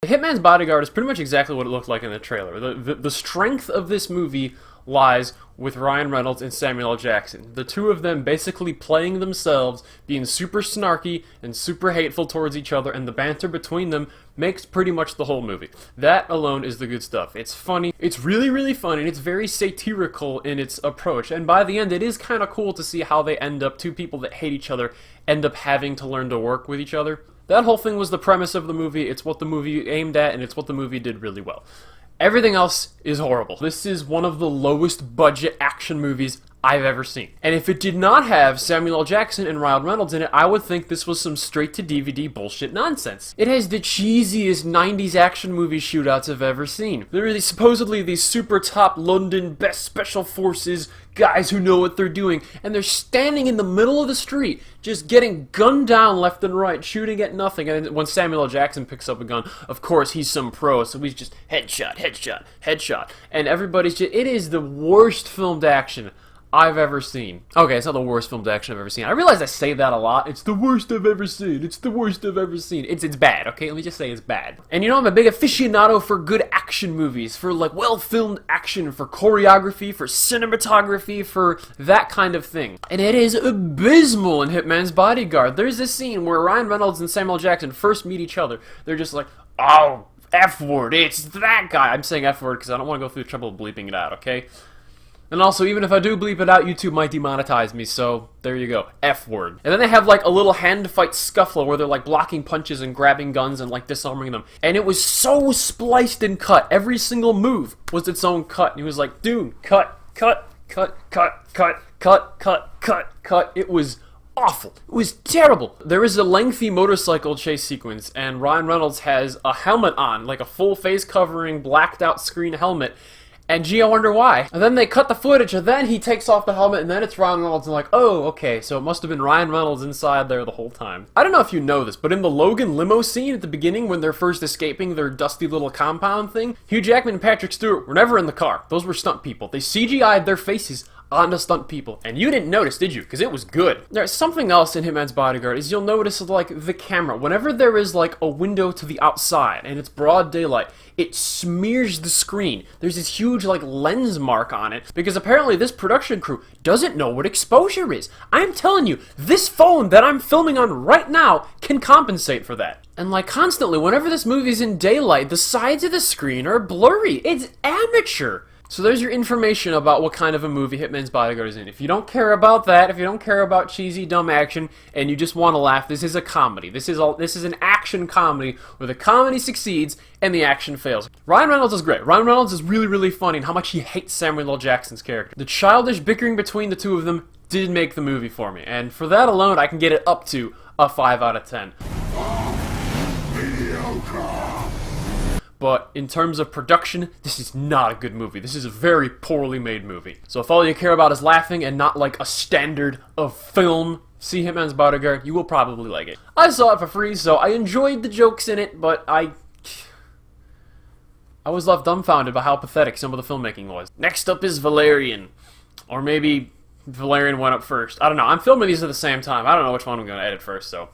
Hitman's Bodyguard is pretty much exactly what it looked like in the trailer. The strength of this movie lies with Ryan Reynolds and Samuel L. Jackson. The two of them basically playing themselves, being super snarky and super hateful towards each other, and the banter between them makes pretty much the whole movie. That alone is the good stuff. It's funny, it's really, really funny, and it's very satirical in its approach. And by the end, it is kind of cool to see how they end up, two people that hate each other, end up having to learn to work with each other. That whole thing was the premise of the movie. It's what the movie aimed at, and it's what the movie did really well. Everything else is horrible. This is one of the lowest budget action movies I've ever seen. And if it did not have Samuel L. Jackson and Ryan Reynolds in it, I would think this was some straight-to-DVD bullshit nonsense. It has the cheesiest 90s action movie shootouts I've ever seen. There are supposedly these super top London best special forces guys who know what they're doing, and they're standing in the middle of the street just getting gunned down left and right, shooting at nothing. And when Samuel L. Jackson picks up a gun, of course he's some pro, so he's just headshot, headshot, headshot. And everybody's just, it is the worst filmed action I've ever seen. Okay, it's not the worst filmed action I've ever seen. I realize I say that a lot. It's the worst I've ever seen. It's the worst I've ever seen. It's bad, okay? Let me just say it's bad. And you know, I'm a big aficionado for good action movies, for like well-filmed action, for choreography, for cinematography, for that kind of thing. And it is abysmal in Hitman's Bodyguard. There's this scene where Ryan Reynolds and Samuel L. Jackson first meet each other. They're just like, oh, F-word, it's that guy. I'm saying F-word because I don't want to go through the trouble of bleeping it out, okay? And also, even if I do bleep it out, YouTube might demonetize me, so there you go. F-word. And then they have like a little hand fight scuffle where they're like blocking punches and grabbing guns and like disarming them. And it was so spliced and cut. Every single move was its own cut. And he was like, dude, cut, cut, cut, cut, cut, cut, cut, cut, cut. It was awful. It was terrible. There is a lengthy motorcycle chase sequence, and Ryan Reynolds has a helmet on, like a full face covering, blacked out screen helmet. And gee, I wonder why. And then they cut the footage, and then he takes off the helmet, and then it's Ryan Reynolds, and like, oh, okay, so it must have been Ryan Reynolds inside there the whole time. I don't know if you know this, but in the Logan limo scene at the beginning, when they're first escaping their dusty little compound thing, Hugh Jackman and Patrick Stewart were never in the car. Those were stunt people. They CGI'd their faces onto stunt people. And you didn't notice, did you? Because it was good. There's something else in Hitman's Bodyguard is you'll notice, like, the camera. Whenever there is, like, a window to the outside, and it's broad daylight, it smears the screen. There's this huge, like, lens mark on it, because apparently this production crew doesn't know what exposure is. I'm telling you, this phone that I'm filming on right now can compensate for that. And, like, constantly, whenever this movie's in daylight, the sides of the screen are blurry. It's amateur. So there's your information about what kind of a movie Hitman's Bodyguard is in. If you don't care about that, if you don't care about cheesy, dumb action, and you just want to laugh, this is a comedy. This is an action comedy where the comedy succeeds and the action fails. Ryan Reynolds is great. Ryan Reynolds is really, really funny in how much he hates Samuel L. Jackson's character. The childish bickering between the two of them did make the movie for me. And for that alone, I can get it up to a 5 out of 10. But in terms of production, this is not a good movie. This is a very poorly made movie. So if all you care about is laughing and not like a standard of film, see Hitman's Bodyguard, you will probably like it. I saw it for free, so I enjoyed the jokes in it, but I was left dumbfounded by how pathetic some of the filmmaking was. Next up is Valerian. Or maybe Valerian went up first. I don't know. I'm filming these at the same time. I don't know which one I'm going to edit first, so